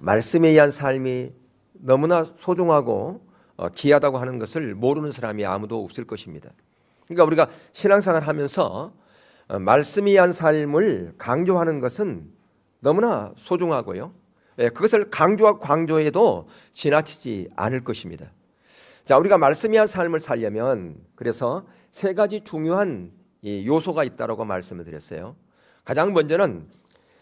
말씀에 의한 삶이 너무나 소중하고 귀하다고 하는 것을 모르는 사람이 아무도 없을 것입니다. 그러니까 우리가 신앙생활을 하면서 말씀에 의한 삶을 강조하는 것은 너무나 소중하고요. 그것을 강조하고 강조해도 지나치지 않을 것입니다. 자, 우리가 말씀에 의한 삶을 살려면 그래서 세 가지 중요한 요소가 있다고 말씀을 드렸어요. 가장 먼저는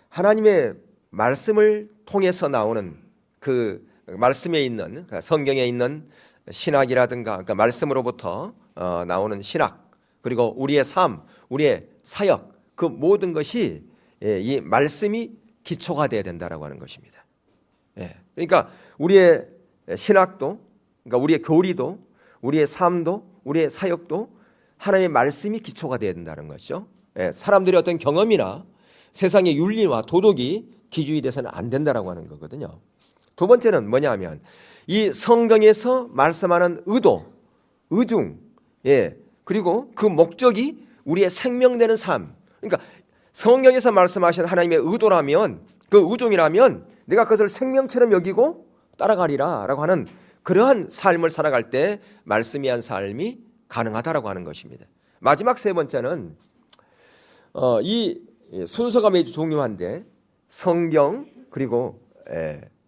하나님의 말씀을 통해서 나오는 그 말씀에 있는 성경에 있는 신학이라든가 그러니까 말씀으로부터 나오는 신학 그리고 우리의 삶, 우리의 사역 그 모든 것이 이 말씀이 기초가 되어야 된다라고 하는 것입니다. 그러니까 우리의 신학도 그러니까 우리의 교리도 우리의 삶도 우리의 사역도 하나님의 말씀이 기초가 되어야 된다는 것이죠. 사람들의 어떤 경험이나 세상의 윤리와 도덕이 기준이 돼서는 안 된다라고 하는 거거든요. 두 번째는 뭐냐면 이 성경에서 말씀하는 의도, 의중, 그리고 그 목적이 우리의 생명되는 삶. 그러니까 성경에서 말씀하신 하나님의 의도라면 그 의중이라면 내가 그것을 생명처럼 여기고 따라가리라라고 하는 그러한 삶을 살아갈 때 말씀이 한 삶이 가능하다라고 하는 것입니다. 마지막 세 번째는 이 순서가 매우 중요한데 성경 그리고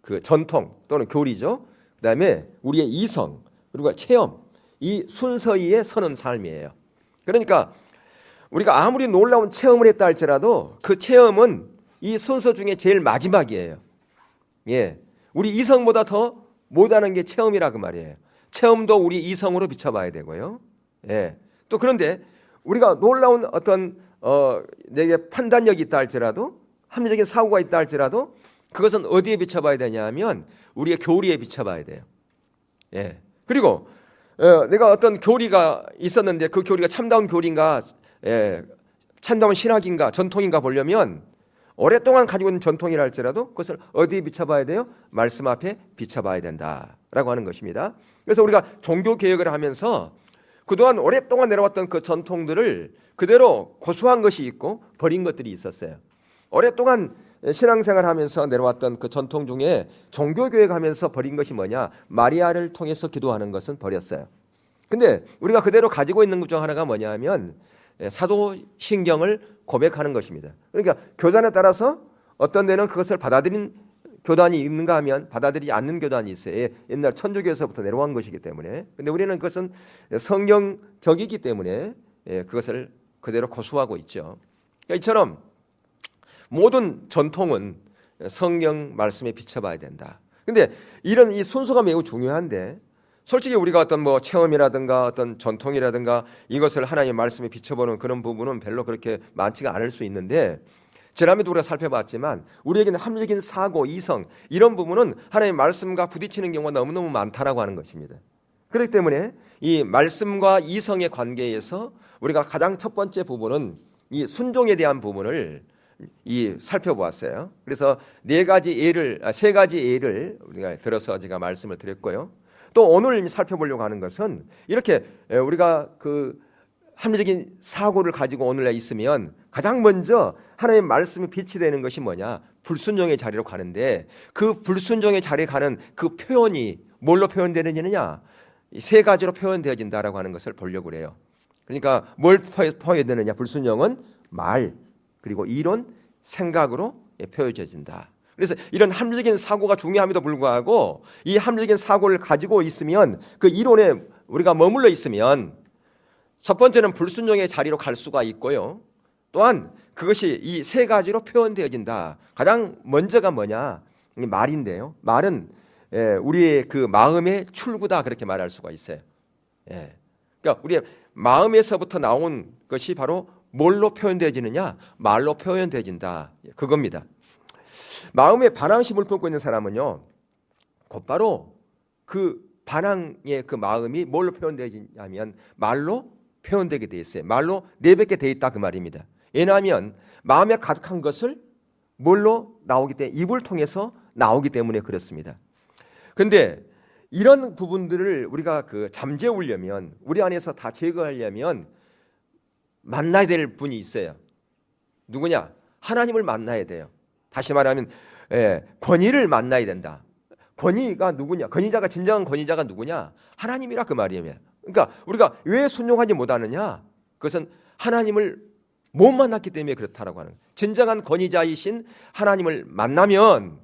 그 전통 또는 교리죠. 그다음에 우리의 이성 그리고 체험 이 순서에 서는 삶이에요. 그러니까 우리가 아무리 놀라운 체험을 했다 할지라도 그 체험은 이 순서 중에 제일 마지막이에요. 우리 이성보다 더 못하는 게 체험이라 그 말이에요. 체험도 우리 이성으로 비춰봐야 되고요. 또 그런데 우리가 놀라운 어떤 내게 판단력이 있다 할지라도 합리적인 사고가 있다 할지라도 그것은 어디에 비춰봐야 되냐면 우리의 교리에 비춰봐야 돼요. 그리고 내가 어떤 교리가 있었는데 그 교리가 참다운 교리인가 참다운 신학인가 전통인가 보려면 오랫동안 가지고 있는 전통이라 할지라도 그것을 어디에 비춰봐야 돼요? 말씀 앞에 비춰봐야 된다라고 하는 것입니다. 그래서 우리가 종교개혁을 하면서 그동안 오랫동안 내려왔던 그 전통들을 그대로 고수한 것이 있고 버린 것들이 있었어요. 오랫동안 신앙생활 하면서 내려왔던 그 전통 중에 종교교육 하면서 버린 것이 뭐냐? 마리아를 통해서 기도하는 것은 버렸어요. 근데 우리가 그대로 가지고 있는 것 중 하나가 뭐냐면 사도신경을 고백하는 것입니다. 그러니까 교단에 따라서 어떤 데는 그것을 받아들인 교단이 있는가 하면 받아들이지 않는 교단이 있어요. 옛날 천주교에서부터 내려온 것이기 때문에. 근데 우리는 그것은 성경적이기 때문에 그것을 그대로 고수하고 있죠. 그러니까 이처럼 모든 전통은 성경 말씀에 비춰봐야 된다. 근데 이런 이 순서가 매우 중요한데 솔직히 우리가 어떤 뭐 체험이라든가 어떤 전통이라든가 이것을 하나님의 말씀에 비춰보는 그런 부분은 별로 그렇게 많지가 않을 수 있는데 지난번에도 우리가 살펴봤지만 우리에게는 합리적인 사고, 이성 이런 부분은 하나님의 말씀과 부딪히는 경우가 너무너무 많다라고 하는 것입니다. 그렇기 때문에 이 말씀과 이성의 관계에서 우리가 가장 첫 번째 부분은 이 순종에 대한 부분을 살펴보았어요. 그래서 세 가지 예를 우리가 들어서 제가 말씀을 드렸고요. 또 오늘 살펴보려고 하는 것은 이렇게 우리가 그 합리적인 사고를 가지고 오늘날 있으면 가장 먼저 하나님의 말씀이 빛이 되는 것이 뭐냐? 불순종의 자리로 가는데 그 불순종의 자리에 가는 그 표현이 뭘로 표현되느냐? 세 가지로 표현되어진다라고 하는 것을 보려고 그래요. 그러니까 뭘 표현되느냐? 불순종은 말 그리고 이론, 생각으로 표현해진다. 그래서 이런 합리적인 사고가 중요함에도 불구하고 이 합리적인 사고를 가지고 있으면 그 이론에 우리가 머물러 있으면 첫 번째는 불순종의 자리로 갈 수가 있고요. 또한 그것이 이 세 가지로 표현되어진다. 가장 먼저가 뭐냐? 말인데요. 말은 우리의 그 마음의 출구다 그렇게 말할 수가 있어요. 그러니까 우리의 마음에서부터 나온 것이 바로 뭘로 표현되어지느냐? 말로 표현되어진다. 그겁니다. 마음에 반항심을 품고 있는 사람은요, 곧바로 그 반항의 그 마음이 뭘로 표현되어지냐면 말로 표현되게 돼 있어요. 말로 내뱉게 돼 있다 그 말입니다. 왜냐하면 마음에 가득한 것을 뭘로 나오기 때문에 입을 통해서 나오기 때문에 그렇습니다. 그런데 이런 부분들을 우리가 그 잠재우려면 우리 안에서 다 제거하려면 만나야 될 분이 있어요. 누구냐? 하나님을 만나야 돼요. 다시 말하면 권위를 만나야 된다. 권위가 누구냐? 권위자가 진정한 권위자가 누구냐? 하나님이라 그 말이에요. 그러니까 우리가 왜 순종하지 못하느냐? 그것은 하나님을 못 만났기 때문에 그렇다라고 하는 거예요. 진정한 권위자이신 하나님을 만나면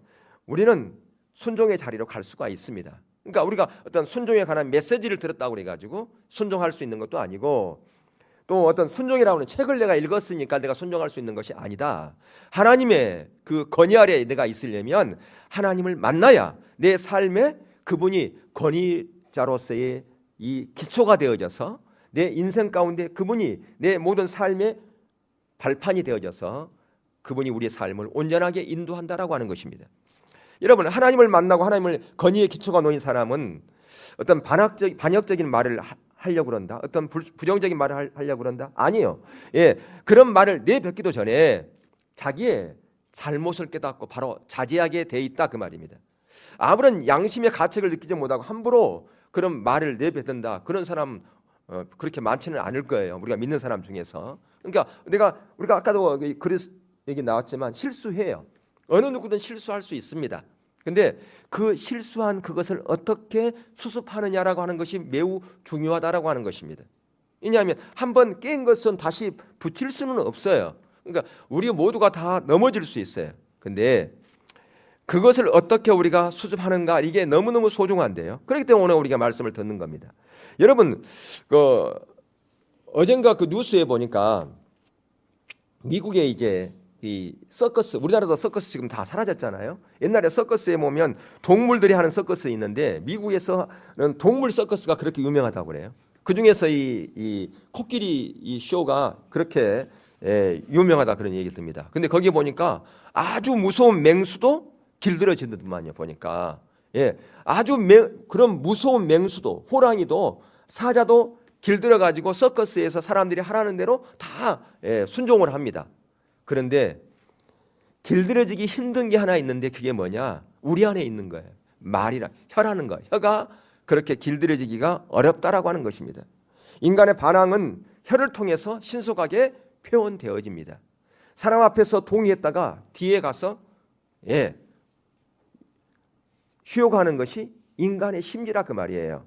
우리는 순종의 자리로 갈 수가 있습니다. 그러니까 우리가 어떤 순종에 관한 메시지를 들었다고 그래가지고 순종할 수 있는 것도 아니고, 또 어떤 순종이라고 하는 책을 내가 읽었으니까 내가 순종할 수 있는 것이 아니다. 하나님의 그 권위 아래에 내가 있으려면 하나님을 만나야 내 삶에 그분이 권위자로서의 이 기초가 되어져서 내 인생 가운데 그분이 내 모든 삶의 발판이 되어져서 그분이 우리의 삶을 온전하게 인도한다라고 하는 것입니다. 여러분, 하나님을 만나고 하나님을 권위의 기초가 놓인 사람은 어떤 반역적인 말을 하려고 그런다, 어떤 부정적인 말을 하려고 그런다? 아니에요. 그런 말을 내뱉기도 전에 자기의 잘못을 깨닫고 바로 자제하게 돼 있다 그 말입니다. 아무런 양심의 가책을 느끼지 못하고 함부로 그런 말을 내뱉는다, 그런 사람 그렇게 많지는 않을 거예요. 우리가 믿는 사람 중에서. 그러니까 우리가 아까도 그래서 얘기 나왔지만 실수해요. 어느 누구든 실수할 수 있습니다. 근데 그 실수한 그것을 어떻게 수습하느냐라고 하는 것이 매우 중요하다라고 하는 것입니다. 왜냐하면 한번 깬 것은 다시 붙일 수는 없어요. 그러니까 우리 모두가 다 넘어질 수 있어요. 근데 그것을 어떻게 우리가 수습하는가, 이게 너무너무 소중한데요. 그렇기 때문에 오늘 우리가 말씀을 듣는 겁니다. 여러분, 어젠가 그 뉴스에 보니까 미국에 이제 이 서커스, 우리나라도 서커스 지금 다 사라졌잖아요. 옛날에 서커스에 보면 동물들이 하는 서커스 있는데 미국에서는 동물 서커스가 그렇게 유명하다고 그래요. 그 중에서 이 코끼리 이 쇼가 그렇게 유명하다 그런 얘기 듭니다. 근데 거기 보니까 아주 무서운 맹수도 길들여지더만요. 보니까 아주 그런 무서운 맹수도, 호랑이도, 사자도 길들여 가지고 서커스에서 사람들이 하라는 대로 다 순종을 합니다. 그런데 길들여지기 힘든 게 하나 있는데 그게 뭐냐? 우리 안에 있는 거예요. 말이라, 혀라는 거. 혀가 그렇게 길들여지기가 어렵다라고 하는 것입니다. 인간의 반항은 혀를 통해서 신속하게 표현되어집니다. 사람 앞에서 동의했다가 뒤에 가서 휴욕하는 것이 인간의 심리라 그 말이에요.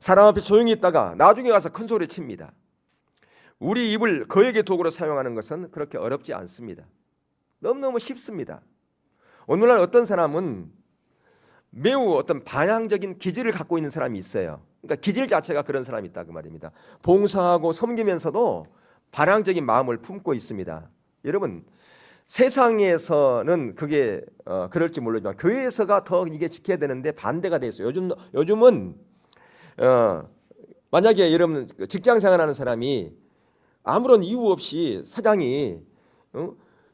사람 앞에 조용히 있다가 나중에 가서 큰 소리 칩니다. 우리 입을 거액의 도구로 사용하는 것은 그렇게 어렵지 않습니다. 너무너무 쉽습니다. 오늘날 어떤 사람은 매우 어떤 반항적인 기질을 갖고 있는 사람이 있어요. 그러니까 기질 자체가 그런 사람이 있다 그 말입니다. 봉사하고 섬기면서도 반항적인 마음을 품고 있습니다. 여러분, 세상에서는 그게 그럴지 모르지만 교회에서가 더 이게 지켜야 되는데 반대가 돼 있어요. 요즘은 만약에 여러분 직장 생활하는 사람이 아무런 이유 없이 사장이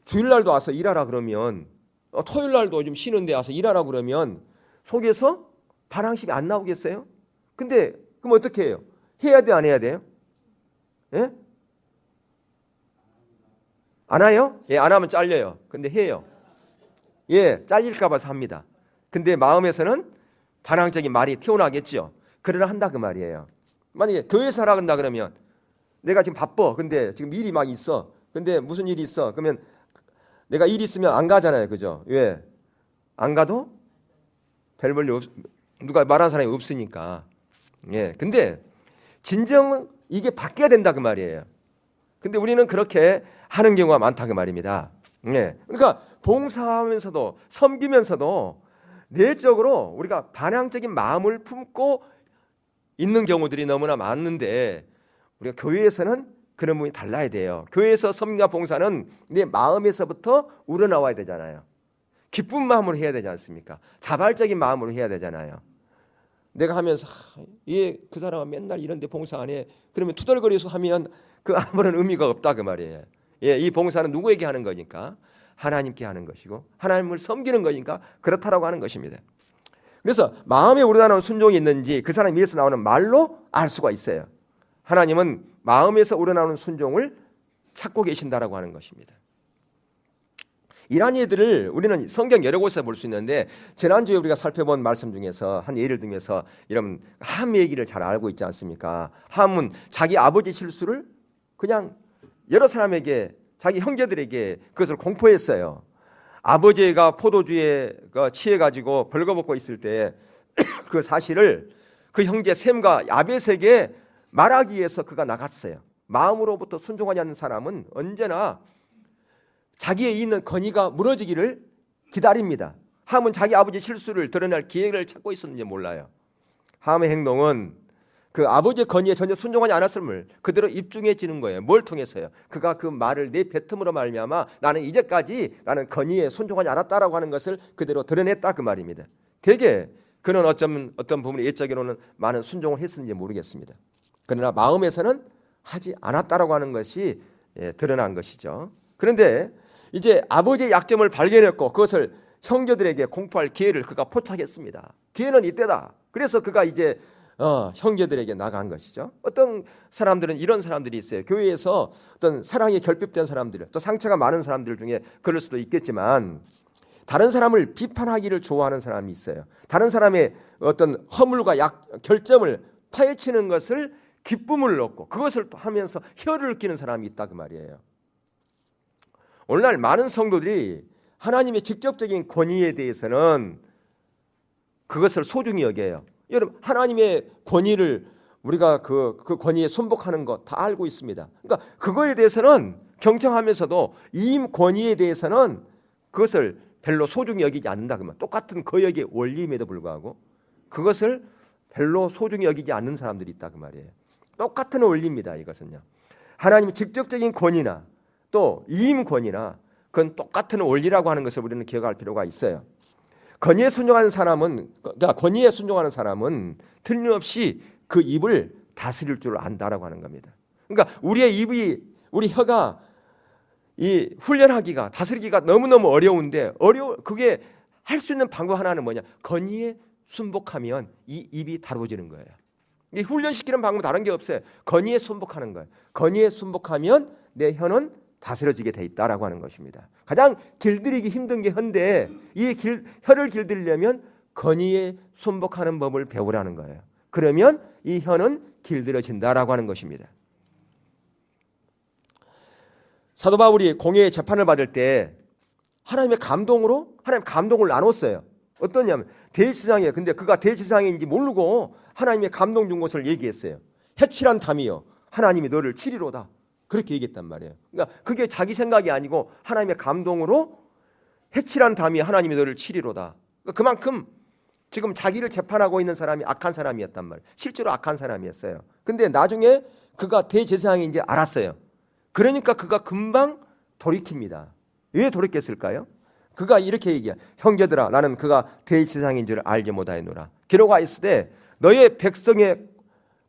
주일날도 와서 일하라 그러면, 토요일날도 좀 쉬는데 와서 일하라 그러면 속에서 반항심이 안 나오겠어요? 근데 그럼 어떻게 해요? 해야 돼, 안 해야 돼요? 안 해요? 안 하면 잘려요. 근데 해요. 잘릴까 봐서 합니다. 근데 마음에서는 반항적인 말이 튀어나오겠죠. 그러나 한다 그 말이에요. 만약에 교회에서 하라 한다 그러면 내가 지금 바빠. 근데 지금 일이 막 있어. 근데 무슨 일이 있어? 그러면 내가 일 있으면 안 가잖아요. 그죠? 왜? 안 가도 별 볼일 없, 누가 말하는 사람이 없으니까. 근데 진정 이게 바뀌어야 된다 그 말이에요. 근데 우리는 그렇게 하는 경우가 많다 그 말입니다. 그러니까 봉사하면서도 섬기면서도 내적으로 우리가 반항적인 마음을 품고 있는 경우들이 너무나 많은데, 우리가 교회에서는 그런 부분이 달라야 돼요. 교회에서 섬기와 봉사는 내 마음에서부터 우러나와야 되잖아요. 기쁜 마음으로 해야 되지 않습니까? 자발적인 마음으로 해야 되잖아요. 내가 하면서 그 사람은 맨날 이런 데 봉사 안 해. 그러면 투덜거려서 하면 그 아무런 의미가 없다 그 말이에요. 이 봉사는 누구에게 하는 거니까? 하나님께 하는 것이고 하나님을 섬기는 거니까 그렇다라고 하는 것입니다. 그래서 마음에 우러나오는 순종이 있는지 그 사람 위에서 나오는 말로 알 수가 있어요. 하나님은 마음에서 우러나오는 순종을 찾고 계신다라고 하는 것입니다. 이러한 예들을 우리는 성경 여러 곳에서 볼 수 있는데, 지난주에 우리가 살펴본 말씀 중에서 한 예를 들면서 이런 함 얘기를 잘 알고 있지 않습니까? 함은 자기 아버지 실수를 그냥 여러 사람에게, 자기 형제들에게 그것을 공포했어요. 아버지가 포도주에 취해가지고 벌거벗고 있을 때 그 사실을 그 형제 셈과 야벳에게 말하기 위해서 그가 나갔어요. 마음으로부터 순종하지 않는 사람은 언제나 자기에 있는 건의가 무너지기를 기다립니다. 함은 자기 아버지의 실수를 드러낼 기회를 찾고 있었는지 몰라요. 함의 행동은 그 아버지의 건의에 전혀 순종하지 않았음을 그대로 입증해지는 거예요. 뭘 통해서요? 그가 그 말을 내뱉음으로 말미암아 나는 이제까지 나는 건의에 순종하지 않았다라고 하는 것을 그대로 드러냈다 그 말입니다. 되게 그는 어떤 부분에 예적으로는 많은 순종을 했는지 모르겠습니다. 그러나 마음에서는 하지 않았다라고 하는 것이 드러난 것이죠. 그런데 이제 아버지의 약점을 발견했고 그것을 형제들에게 공포할 기회를 그가 포착했습니다. 기회는 이때다. 그래서 그가 이제 형제들에게 나간 것이죠. 어떤 사람들은 이런 사람들이 있어요. 교회에서 어떤 사랑이 결핍된 사람들, 또 상처가 많은 사람들 중에 그럴 수도 있겠지만 다른 사람을 비판하기를 좋아하는 사람이 있어요. 다른 사람의 어떤 허물과 결점을 파헤치는 것을 기쁨을 얻고 그것을 또 하면서 혀를 끼는 사람이 있다 그 말이에요. 오늘날 많은 성도들이 하나님의 직접적인 권위에 대해서는 그것을 소중히 여겨요. 여러분 하나님의 권위를 우리가 그 권위에 순복하는 거 다 알고 있습니다. 그러니까 그거에 대해서는 경청하면서도 이임 권위에 대해서는 그것을 별로 소중히 여기지 않는다 그러면 똑같은 거역의 원리임에도 불구하고 그것을 별로 소중히 여기지 않는 사람들이 있다 그 말이에요. 똑같은 원리입니다. 이것은요. 하나님의 직접적인 권위나 또 이임 권위나 그건 똑같은 원리라고 하는 것을 우리는 기억할 필요가 있어요. 권위에 순종하는 사람은 틀림없이 그 입을 다스릴 줄 안다라고 하는 겁니다. 그러니까 우리 혀가 이 훈련하기가 다스리기가 너무너무 어려운데 그게 할 수 있는 방법 하나는 뭐냐? 권위에 순복하면 이 입이 다뤄지는 거예요. 이 훈련시키는 방법 다른 게 없어요. 권위에 순복하는 거예요. 권위에 순복하면 내 혀는 다스려지게 돼 있다라고 하는 것입니다. 가장 길들이기 힘든 게 혀인데 혀를 길들이려면 권위에 순복하는 법을 배우라는 거예요. 그러면 이 혀는 길들여진다라고 하는 것입니다. 사도 바울이 공회의 재판을 받을 때 하나님 감동을 나눴어요. 어떠냐면 대제사장이에요. 근데 그가 대제사장인지 모르고 하나님의 감동 준 것을 얘기했어요. 해칠한 담이여 하나님이 너를 치리로다. 그렇게 얘기했단 말이에요. 그러니까 그게 자기 생각이 아니고 하나님의 감동으로 해칠한 담이 하나님이 너를 치리로다. 그러니까 그만큼 지금 자기를 재판하고 있는 사람이 악한 사람이었단 말이에요. 실제로 악한 사람이었어요. 근데 나중에 그가 대제사장인지 알았어요. 그러니까 그가 금방 돌이킵니다. 왜 돌이켰을까요? 그가 이렇게 얘기해요. 형제들아 나는 그가 대제사장인 줄 알지 못하였노라. 기록하 있으되 너의 백성의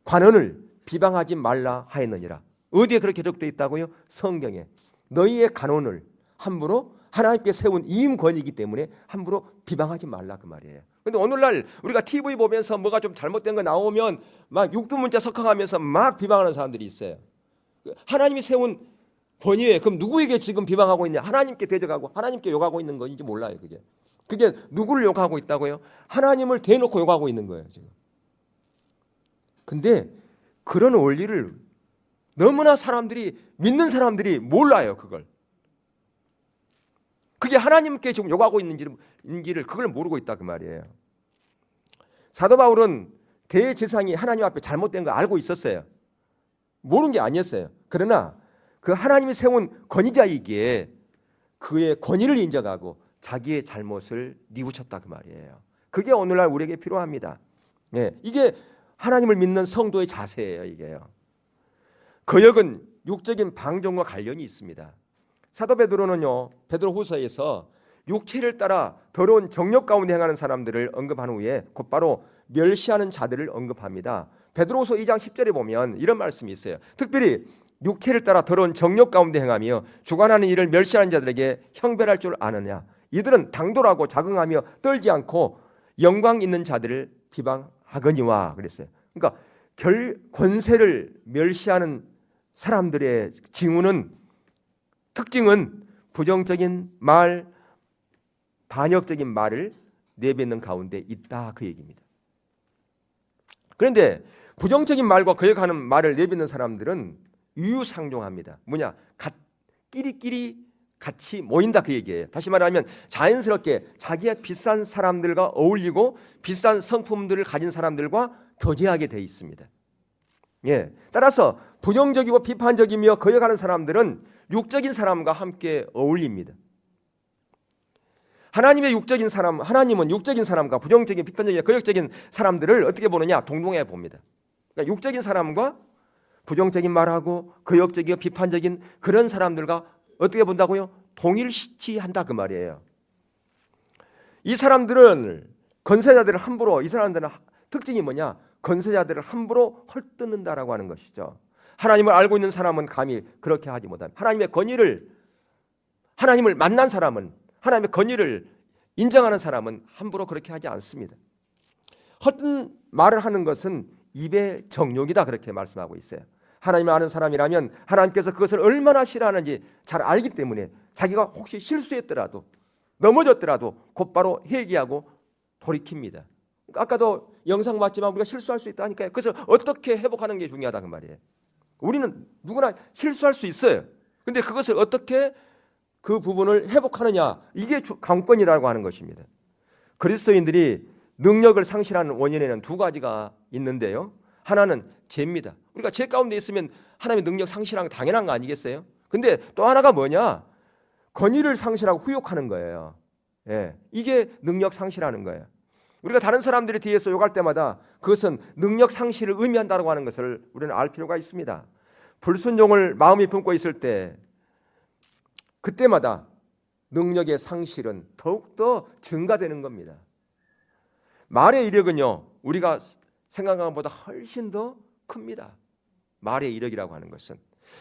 관원을 비방하지 말라 하였느니라. 어디에 그렇게 기록되어 있다고요? 성경에. 너희의 간원을 함부로 하나님께 세운 이임권이기 때문에 함부로 비방하지 말라 그 말이에요. 근데 오늘날 우리가 TV 보면서 뭐가 좀 잘못된 거 나오면 막 육두문자 석학하면서 막 비방하는 사람들이 있어요. 하나님이 세운 권위에 그럼 누구에게 지금 비방하고 있냐? 하나님께 대적하고 하나님께 욕하고 있는 건지 몰라요. 그게 누구를 욕하고 있다고요? 하나님을 대놓고 욕하고 있는 거예요 지금. 근데 그런 원리를 너무나 믿는 사람들이 몰라요. 그게 하나님께 지금 욕하고 있는지를 그걸 모르고 있다 그 말이에요. 사도 바울은 대제사장이 하나님 앞에 잘못된 거 알고 있었어요. 모르는 게 아니었어요. 그러나 그 하나님이 세운 권위자이기에 그의 권위를 인정하고 자기의 잘못을 뉘우쳤다 그 말이에요. 그게 오늘날 우리에게 필요합니다. 이게 하나님을 믿는 성도의 자세예요. 이게요. 거역은 육적인 방종과 관련이 있습니다. 사도 베드로는요, 베드로후서에서 육체를 따라 더러운 정욕 가운데 행하는 사람들을 언급한 후에 곧바로 멸시하는 자들을 언급합니다. 베드로후서 2장 10절에 보면 이런 말씀이 있어요. 특별히 육체를 따라 더러운 정욕 가운데 행하며 주관하는 일을 멸시하는 자들에게 형별할 줄 아느냐. 이들은 당돌하고 자긍하며 떨지 않고 영광 있는 자들을 비방하거니와 그랬어요. 그러니까 권세를 멸시하는 사람들의 특징은 부정적인 말, 반역적인 말을 내뱉는 가운데 있다 그 얘기입니다. 그런데 부정적인 말과 거역하는 말을 내뱉는 사람들은 유유상종합니다. 뭐냐? 끼리끼리 같이 모인다 그 얘기예요. 다시 말하면 자연스럽게 자기의 비싼 사람들과 어울리고 비싼 성품들을 가진 사람들과 교제하게 돼 있습니다. 예. 따라서 부정적이고 비판적이며 거역하는 사람들은 육적인 사람과 함께 어울립니다. 하나님은 육적인 사람과 부정적인 비판적인 거역적인 사람들을 어떻게 보느냐? 동등해 봅니다. 그러니까 육적인 사람과 부정적인 말하고 거역적이고 비판적인 그런 사람들과 어떻게 본다고요? 동일시한다 그 말이에요. 이 사람들은 건세자들을 함부로, 이 사람들은 특징이 뭐냐? 건세자들을 함부로 헐뜯는다라고 하는 것이죠. 하나님을 알고 있는 사람은 감히 그렇게 하지 못합니다. 하나님을 만난 사람은, 하나님의 권위를 인정하는 사람은 함부로 그렇게 하지 않습니다. 헛된 말을 하는 것은 입의 정욕이다 그렇게 말씀하고 있어요. 하나님을 아는 사람이라면 하나님께서 그것을 얼마나 싫어하는지 잘 알기 때문에 자기가 혹시 실수했더라도 넘어졌더라도 곧바로 회개하고 돌이킵니다. 아까도 영상 봤지만 우리가 실수할 수 있다니까요. 그래서 어떻게 회복하는 게 중요하다 그 말이에요. 우리는 누구나 실수할 수 있어요. 근데 그것을 어떻게 그 부분을 회복하느냐, 이게 관건이라고 하는 것입니다. 그리스도인들이 능력을 상실하는 원인에는 두 가지가 있는데요. 하나는 죄입니다. 우리가 죄 가운데 있으면 하나님의 능력 상실하는 게 당연한 거 아니겠어요? 근데 또 하나가 뭐냐? 권위를 상실하고 후욕하는 거예요. 예, 이게 능력 상실하는 거예요. 우리가 다른 사람들이 뒤에서 욕할 때마다 그것은 능력 상실을 의미한다고 하는 것을 우리는 알 필요가 있습니다. 불순종을 마음이 품고 있을 때 그때마다 능력의 상실은 더욱더 증가되는 겁니다. 말의 이력은요, 우리가 생각한 것보다 훨씬 더 큽니다. 말의 이력이라고 하는 것은.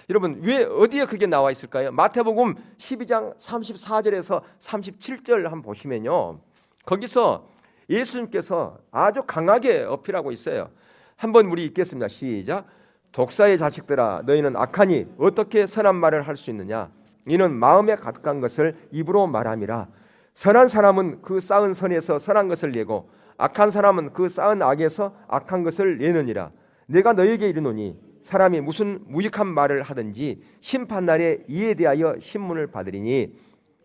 여러분, 왜 어디에 그게 나와 있을까요? 마태복음 12장 34절에서 37절 한번 보시면요, 거기서 예수님께서 아주 강하게 어필하고 있어요. 한번 우리 읽겠습니다. 시작. 독사의 자식들아, 너희는 악하니 어떻게 선한 말을 할 수 있느냐? 이는 마음에 가득한 것을 입으로 말함이라. 선한 사람은 그 쌓은 선에서 선한 것을 내고 악한 사람은 그 쌓은 악에서 악한 것을 내느니라. 내가 너희에게 이르노니 사람이 무슨 무익한 말을 하든지 심판날에 이에 대하여 신문을 받으리니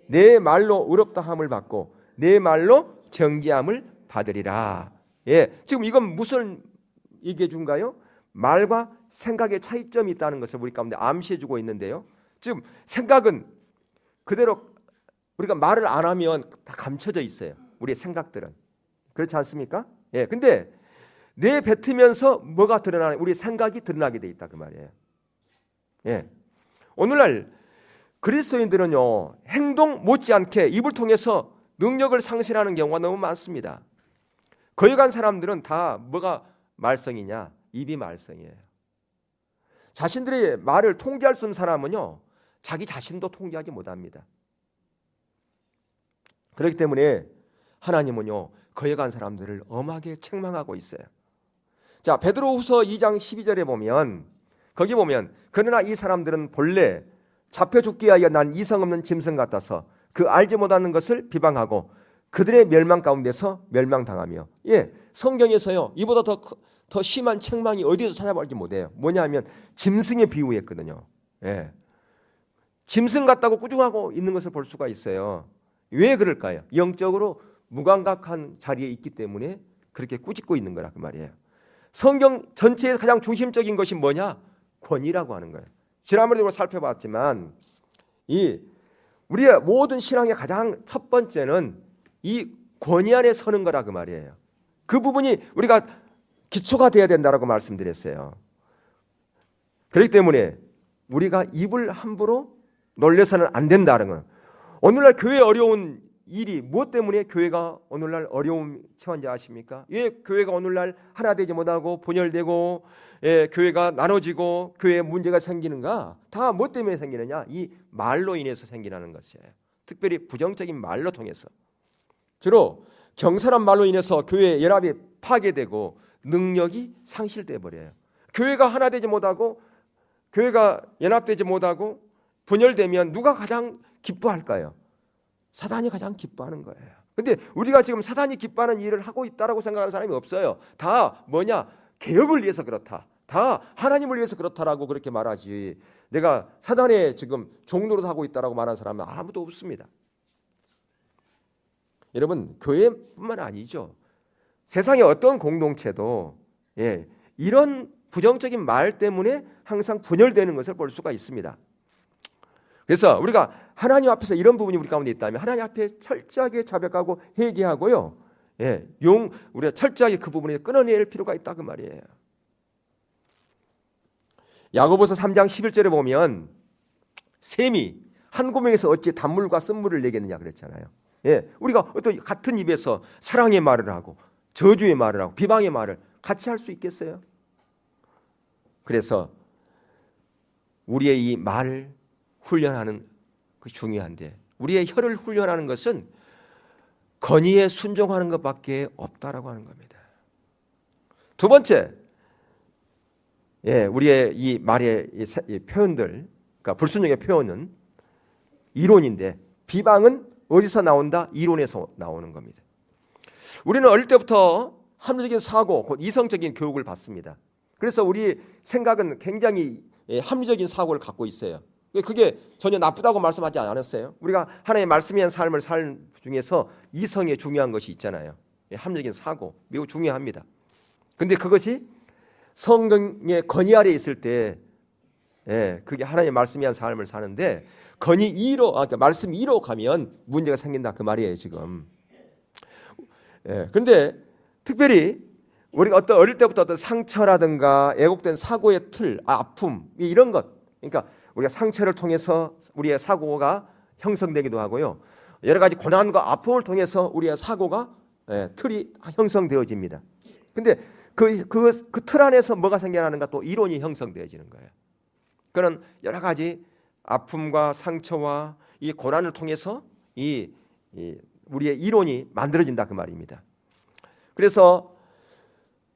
내 말로 의롭다함을 받고 내 말로 정죄함을 받으리라. 예, 지금 이건 무슨 얘기해 준가요? 말과 생각의 차이점이 있다는 것을 우리 가운데 암시해 주고 있는데요. 지금 생각은 그대로 우리가 말을 안 하면 다 감춰져 있어요. 우리의 생각들은. 그렇지 않습니까? 예. 근데 내 뱉으면서 뭐가 드러나냐? 우리의 생각이 드러나게 돼 있다 그 말이에요. 예. 오늘날 그리스도인들은요, 행동 못지않게 입을 통해서 능력을 상실하는 경우가 너무 많습니다. 거역한 사람들은 다 뭐가 말썽이냐? 입이 말썽이에요. 자신들의 말을 통제할 수 있는 사람은요, 자기 자신도 통제하지 못합니다. 그렇기 때문에 하나님은요, 거역한 사람들을 엄하게 책망하고 있어요. 자, 베드로후서 2장 12절에 보면, 거기 보면 그러나 이 사람들은 본래 잡혀 죽기 위하여 난 이성 없는 짐승 같아서 그 알지 못하는 것을 비방하고 그들의 멸망 가운데서 멸망당하며. 예, 성경에서요, 이보다 더 심한 책망이 어디서 찾아볼지 못해요. 뭐냐 하면 짐승에 비유했거든요. 예, 짐승 같다고 꾸중하고 있는 것을 볼 수가 있어요. 왜 그럴까요? 영적으로 무감각한 자리에 있기 때문에 그렇게 꾸짖고 있는 거라 그 말이에요. 성경 전체의 가장 중심적인 것이 뭐냐? 권위라고 하는 거예요. 지난번에 살펴봤지만 우리의 모든 신앙의 가장 첫 번째는 이 권위 안에 서는 거라 그 말이에요. 그 부분이 우리가 기초가 돼야 된다라고 말씀드렸어요. 그렇기 때문에 우리가 입을 함부로 놀려서는 안 된다는 거예요. 오늘날 교회 어려운 일이 무엇 때문에 교회가 오늘날 어려움 처한지 아십니까? 왜 교회가 오늘날 하나 되지 못하고 분열되고, 예, 교회가 나눠지고 교회에 문제가 생기는가? 다 무엇 때문에 생기느냐? 이 말로 인해서 생기는 것이에요. 특별히 부정적인 말로 통해서. 주로 경솔한 말로 인해서 교회의 연합이 파괴되고 능력이 상실돼 버려요. 교회가 하나 되지 못하고 교회가 연합되지 못하고 분열되면 누가 가장 기뻐할까요? 사단이 가장 기뻐하는 거예요. 근데 우리가 지금 사단이 기뻐하는 일을 하고 있다라고 생각하는 사람이 없어요. 다 뭐냐? 개혁을 위해서 그렇다. 다 하나님을 위해서 그렇다라고 그렇게 말하지, 내가 사단의 지금 종노릇 하고 있다라고 말하는 사람은 아무도 없습니다. 여러분, 교회뿐만 아니죠. 세상의 어떤 공동체도 이런 부정적인 말 때문에 항상 분열되는 것을 볼 수가 있습니다. 그래서 우리가 하나님 앞에서 이런 부분이 우리 가운데 있다면 하나님 앞에 철저하게 자백하고 회개하고요. 우리가 철저하게 그 부분을 끊어낼 필요가 있다 그 말이에요. 야고보서 3장 11절에 보면 셈이 한 구멍에서 어찌 단물과 쓴물을 내겠느냐 그랬잖아요. 우리가 어떤 같은 입에서 사랑의 말을 하고 저주의 말을 하고 비방의 말을 같이 할 수 있겠어요? 그래서 우리의 이 말 훈련하는 것이 중요한데, 우리의 혀를 훈련하는 것은 건의에 순종하는 것밖에 없다라고 하는 겁니다. 두 번째, 우리의 이 말의 이 표현들, 그러니까 불순종의 표현은 이론인데, 비방은 어디서 나온다? 이론에서 나오는 겁니다. 우리는 어릴 때부터 합리적인 사고, 곧 이성적인 교육을 받습니다. 그래서 우리 생각은 굉장히 합리적인 사고를 갖고 있어요. 그게 전혀 나쁘다고 말씀하지 않았어요. 우리가 하나님의 말씀에 의한 삶을 살 중에서 이성에 중요한 것이 있잖아요. 합리적인 사고 매우 중요합니다. 그런데 그것이 성경의 건의 아래에 있을 때 그게 하나님의 말씀에 의한 삶을 사는데, 건의 2로 그러니까 말씀 2로 가면 문제가 생긴다 그 말이에요 지금. 그런데 특별히 우리가 어릴 때부터 어떤 상처라든가 애곡된 사고의 틀, 아픔 이런 것, 그러니까 우리가 상처를 통해서 우리의 사고가 형성되기도 하고요. 여러 가지 고난과 아픔을 통해서 우리의 사고가 틀이 형성되어집니다. 근데 그 틀 안에서 뭐가 생겨나는가? 또 이론이 형성되어지는 거예요. 그런 여러 가지 아픔과 상처와 이 고난을 통해서 우리의 이론이 만들어진다 그 말입니다. 그래서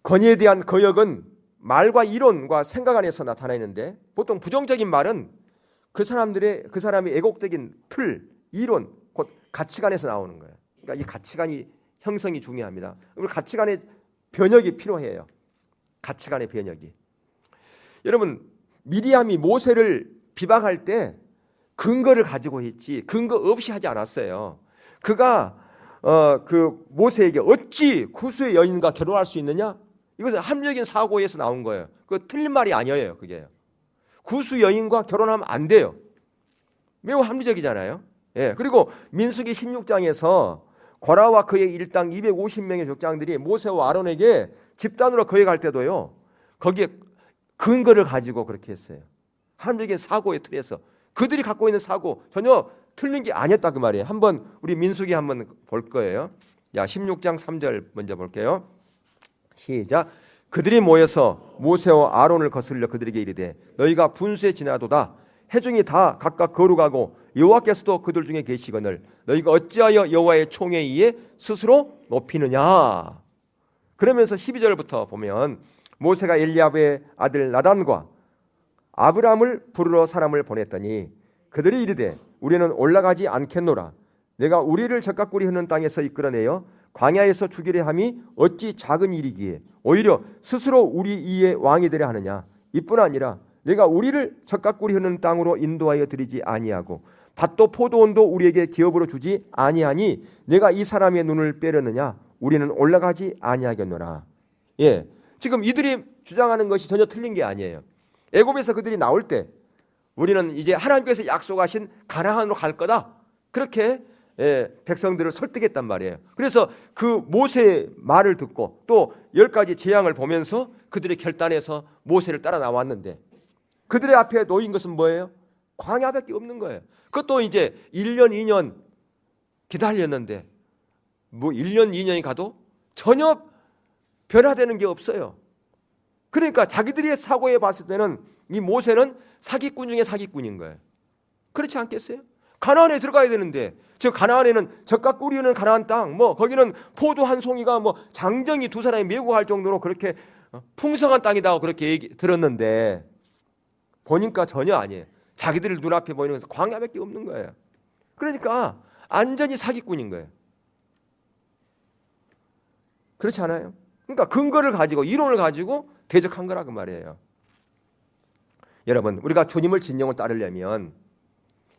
건의에 대한 거역은 말과 이론과 생각 안에서 나타나는데, 보통 부정적인 말은 그 사람의 애곡적인 틀, 이론, 곧 가치관에서 나오는 거예요. 그러니까 이 가치관이 형성이 중요합니다. 우리 가치관의 변혁이 필요해요. 가치관의 변혁이. 여러분, 미리암이 모세를 비방할 때 근거를 가지고 했지 근거 없이 하지 않았어요. 그가 그 모세에게 어찌 구스의 여인과 결혼할 수 있느냐? 이것은 합리적인 사고에서 나온 거예요. 그 틀린 말이 아니에요. 그게 구스 여인과 결혼하면 안 돼요. 매우 합리적이잖아요. 그리고 민수기 16장에서 고라와 그의 일당 250명의 족장들이 모세와 아론에게 집단으로 거역할 때도요, 거기에 근거를 가지고 그렇게 했어요. 합리적인 사고의 틀에서 그들이 갖고 있는 사고 전혀 틀린 게 아니었다 그 말이에요. 한번 우리 민수기 한번 볼 거예요. 16장 3절 먼저 볼게요. 시작. 그들이 모여서 모세와 아론을 거슬려 그들에게 이르되 너희가 분수에 지나도다. 회중이 다 각각 거룩하고 여호와께서도 그들 중에 계시거늘 너희가 어찌하여 여호와의 총에 의해 스스로 높이느냐. 그러면서 12절부터 보면 모세가 엘리압의 아들 나단과 아브람을 부르러 사람을 보냈더니 그들이 이르되 우리는 올라가지 않겠노라. 내가 우리를 적각구리 흐는 땅에서 이끌어내어 광야에서 죽이려 함이 어찌 작은 일이기에 오히려 스스로 우리 이의 왕이 되려 하느냐. 이뿐 아니라 내가 우리를 적각구리 흐는 땅으로 인도하여 드리지 아니하고 밭도 포도원도 우리에게 기업으로 주지 아니하니 내가 이 사람의 눈을 빼려느냐. 우리는 올라가지 아니하겠노라. 지금 이들이 주장하는 것이 전혀 틀린 게 아니에요. 애굽에서 그들이 나올 때 우리는 이제 하나님께서 약속하신 가나안으로 갈 거다. 그렇게 백성들을 설득했단 말이에요. 그래서 그 모세의 말을 듣고 또 10가지 재앙을 보면서 그들이 결단해서 모세를 따라 나왔는데 그들의 앞에 놓인 것은 뭐예요? 광야밖에 없는 거예요. 그것도 이제 1년 2년 기다렸는데 뭐 1년 2년이 가도 전혀 변화되는 게 없어요. 그러니까 자기들의 사고에 봤을 때는 이 모세는 사기꾼 중에 사기꾼인 거예요. 그렇지 않겠어요? 가나안에 들어가야 되는데 저 가나안에는 젖과 꿀이 흐르는 가나안 땅, 뭐 거기는 포도 한 송이가 뭐 장정이 두 사람이 메고 갈 정도로 그렇게 풍성한 땅이다고 그렇게 들었는데 보니까 전혀 아니에요. 자기들 눈앞에 보이는 것은 광야밖에 없는 거예요. 그러니까 완전히 사기꾼인 거예요. 그렇지 않아요? 그러니까 근거를 가지고 이론을 가지고 대적한 거라 그 말이에요. 여러분, 우리가 주님을 진정으로 따르려면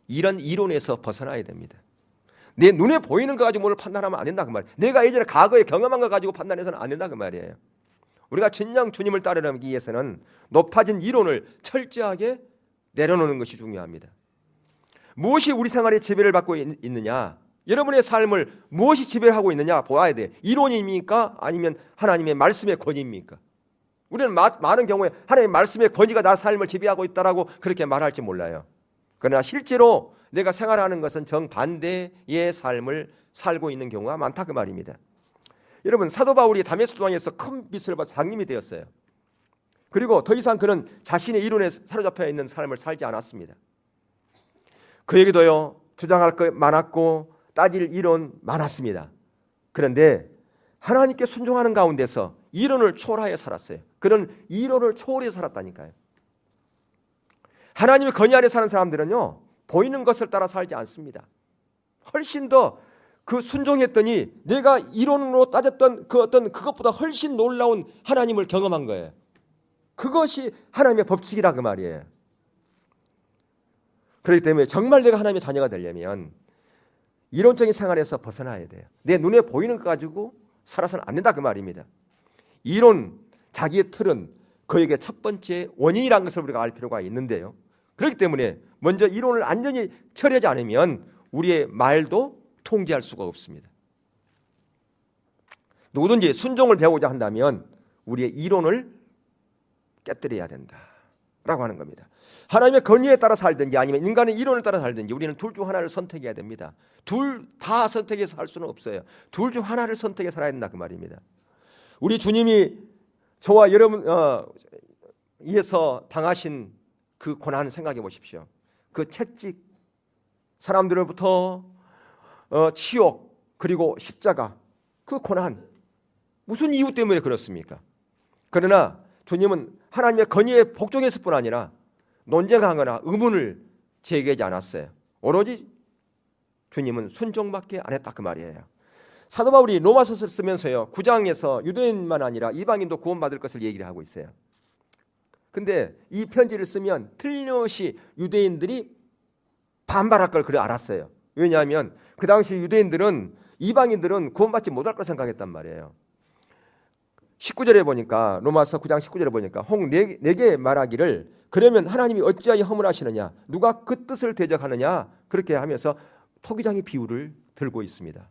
이런 이론에서 벗어나야 됩니다. 내 눈에 보이는 거 가지고 뭘 판단하면 안 된다 그 말이에요. 내가 예전에 과거에 경험한 거 가지고 판단해서는 안 된다 그 말이에요. 우리가 진정 주님을 따르기 위해서는 높아진 이론을 철저하게 내려놓는 것이 중요합니다. 무엇이 우리 생활에 지배를 받고 있느냐, 여러분의 삶을 무엇이 지배하고 있느냐 보아야 돼. 이론입니까? 아니면 하나님의 말씀의 권위입니까? 우리는 많은 경우에 하나님의 말씀의 권위가 나 삶을 지배하고 있다라고 그렇게 말할지 몰라요. 그러나 실제로 내가 생활하는 것은 정반대의 삶을 살고 있는 경우가 많다 그 말입니다. 여러분, 사도 바울이 다메섹 도상에서 큰 빚을 받아 장님이 되었어요. 그리고 더 이상 그는 자신의 이론에 사로잡혀 있는 삶을 살지 않았습니다. 그에게도요, 주장할 것 많았고 따질 이론 많았습니다. 그런데 하나님께 순종하는 가운데서 이론을 초월하여 살았어요. 그는 이론을 초월해 살았다니까요. 하나님의 권위 아래 사는 사람들은요, 보이는 것을 따라 살지 않습니다. 훨씬 더 그 순종했더니 내가 이론으로 따졌던 그 어떤 그것보다 훨씬 놀라운 하나님을 경험한 거예요. 그것이 하나님의 법칙이라 그 말이에요. 그렇기 때문에 정말 내가 하나님의 자녀가 되려면 이론적인 생활에서 벗어나야 돼요. 내 눈에 보이는 것 가지고 살아서는 안 된다 그 말입니다. 이론, 자기의 틀은 그에게 첫 번째 원인이라는 것을 우리가 알 필요가 있는데요. 그렇기 때문에 먼저 이론을 완전히 처리하지 않으면 우리의 말도 통제할 수가 없습니다. 누구든지 순종을 배우고자 한다면 우리의 이론을 깨뜨려야 된다라고 하는 겁니다. 하나님의 권위에 따라 살든지 아니면 인간의 이론을 따라 살든지 우리는 둘 중 하나를 선택해야 됩니다. 둘 다 선택해서 살 수는 없어요. 둘 중 하나를 선택해 살아야 된다 그 말입니다. 우리 주님이 저와 여러분 위해서 당하신 그 고난 생각해 보십시오. 그 채찍, 사람들로부터 치욕, 그리고 십자가, 그 고난, 무슨 이유 때문에 그렇습니까? 그러나 주님은 하나님의 권위에 복종했을 뿐 아니라 논쟁하거나 의문을 제기하지 않았어요. 오로지 주님은 순종밖에 안 했다 그 말이에요. 사도 바울이 로마서를 쓰면서요, 9장에서 유대인만 아니라 이방인도 구원받을 것을 얘기를 하고 있어요. 근데 이 편지를 쓰면 틀림없이 유대인들이 반발할 걸 그래 알았어요. 왜냐하면 그 당시 유대인들은 이방인들은 구원받지 못할 걸 생각했단 말이에요. 19절에 보니까, 로마서 9장 19절에 보니까 혹 내게 말하기를 그러면 하나님이 어찌하여 허물하시느냐, 누가 그 뜻을 대적하느냐, 그렇게 하면서 토기장의 비유를 들고 있습니다.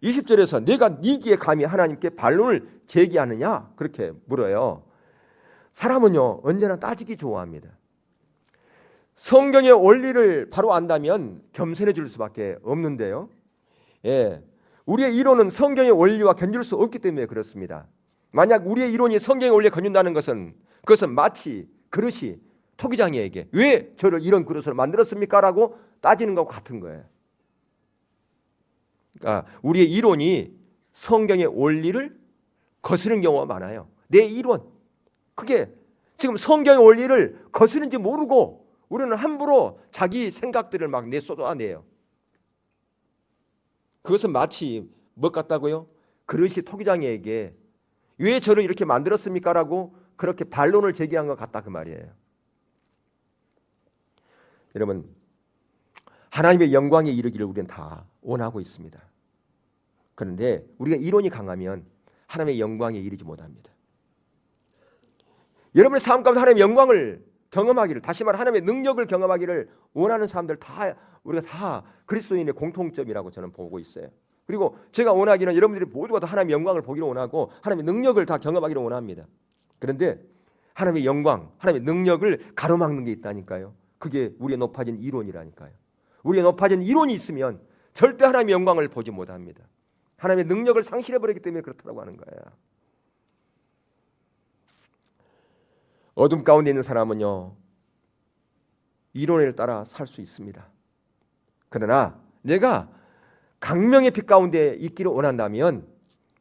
20절에서 내가 네기에 감히 하나님께 반론을 제기하느냐, 그렇게 물어요. 사람은요, 언제나 따지기 좋아합니다. 성경의 원리를 바로 안다면 겸손해 줄 수밖에 없는데요. 예, 우리의 이론은 성경의 원리와 견줄 수 없기 때문에 그렇습니다. 만약 우리의 이론이 성경의 원리에 견준다는 것은 그것은 마치 그릇이 토기장이에게 왜 저를 이런 그릇으로 만들었습니까? 라고 따지는 것과 같은 거예요. 그러니까 우리의 이론이 성경의 원리를 거스르는 경우가 많아요. 내 이론, 그게 지금 성경의 원리를 거스르는지 모르고 우리는 함부로 자기 생각들을 막 쏟아내요. 그것은 마치 뭐 같다고요? 그릇이 토기장이에게 왜 저를 이렇게 만들었습니까? 라고 그렇게 반론을 제기한 것 같다 그 말이에요. 여러분, 하나님의 영광에 이르기를 우리는 다 원하고 있습니다. 그런데 우리가 이론이 강하면 하나님의 영광에 이르지 못합니다. 여러분의 삶 가운데 하나님의 영광을 경험하기를, 다시 말해 하나님의 능력을 경험하기를 원하는 사람들 우리가 다 그리스도인의 공통점이라고 저는 보고 있어요. 그리고 제가 원하기는 여러분들이 모두가 다 하나님의 영광을 보기를 원하고 하나님의 능력을 다 경험하기를 원합니다. 그런데 하나님의 영광, 하나님의 능력을 가로막는 게 있다니까요. 그게 우리의 높아진 이론이라니까요. 우리의 높아진 이론이 있으면 절대 하나님의 영광을 보지 못합니다. 하나님의 능력을 상실해버리기 때문에 그렇다고 하는 거예요. 어둠 가운데 있는 사람은요, 이론을 따라 살 수 있습니다. 그러나 내가 강명의 빛 가운데 있기를 원한다면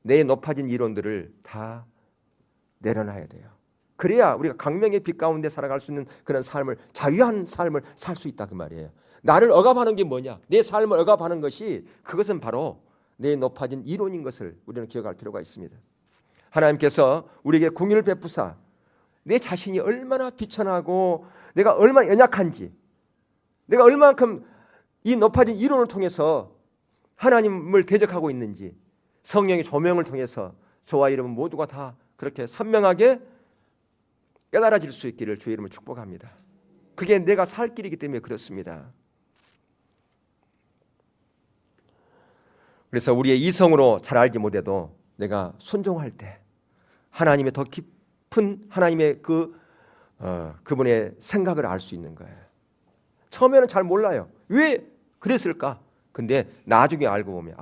내 높아진 이론들을 다 내려놔야 돼요. 그래야 우리가 강명의 빛 가운데 살아갈 수 있는 그런 삶을, 자유한 삶을 살 수 있다 그 말이에요. 나를 억압하는 게 뭐냐? 내 삶을 억압하는 것이, 그것은 바로 내 높아진 이론인 것을 우리는 기억할 필요가 있습니다. 하나님께서 우리에게 긍휼을 베푸사 내 자신이 얼마나 비천하고 내가 얼마나 연약한지, 내가 얼마만큼 이 높아진 이론을 통해서 하나님을 대적하고 있는지 성령의 조명을 통해서 저와 여러분 모두가 다 그렇게 선명하게 깨달아질 수 있기를 주의 이름으로 축복합니다. 그게 내가 살 길이기 때문에 그렇습니다. 그래서 우리의 이성으로 잘 알지 못해도 내가 순종할 때 하나님의 더 깊은 하나님의 그분의 생각을 알 수 있는 거예요. 처음에는 잘 몰라요. 왜 그랬을까? 근데 나중에 알고 보면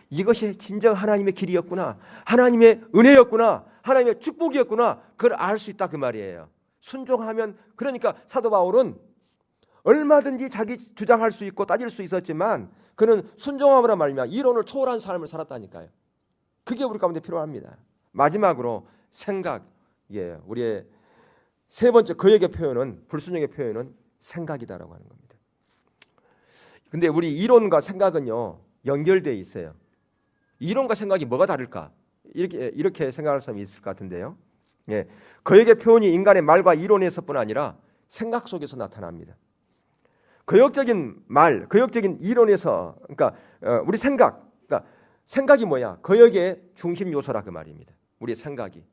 이것이 진정 하나님의 길이었구나, 하나님의 은혜였구나, 하나님의 축복이었구나, 그걸 알 수 있다 그 말이에요. 순종하면. 그러니까 사도 바울은 얼마든지 자기 주장할 수 있고 따질 수 있었지만 그는 순종함으로 말미암아 이론을 초월한 삶을 살았다니까요. 그게 우리 가운데 필요합니다. 마지막으로 생각, 우리의 세 번째 거역의 표현은, 불순종의 표현은 생각이다라고 하는 겁니다. 근데 우리 이론과 생각은요 연결되어 있어요. 이론과 생각이 뭐가 다를까? 이렇게 생각할 사람이 있을 것 같은데요. 거역의 표현이 인간의 말과 이론에서뿐 아니라 생각 속에서 나타납니다. 거역적인 말, 거역적인 이론에서, 그러니까 우리 생각, 그러니까 생각이 뭐야? 거역의 중심 요소라 그 말입니다. 우리의 생각이.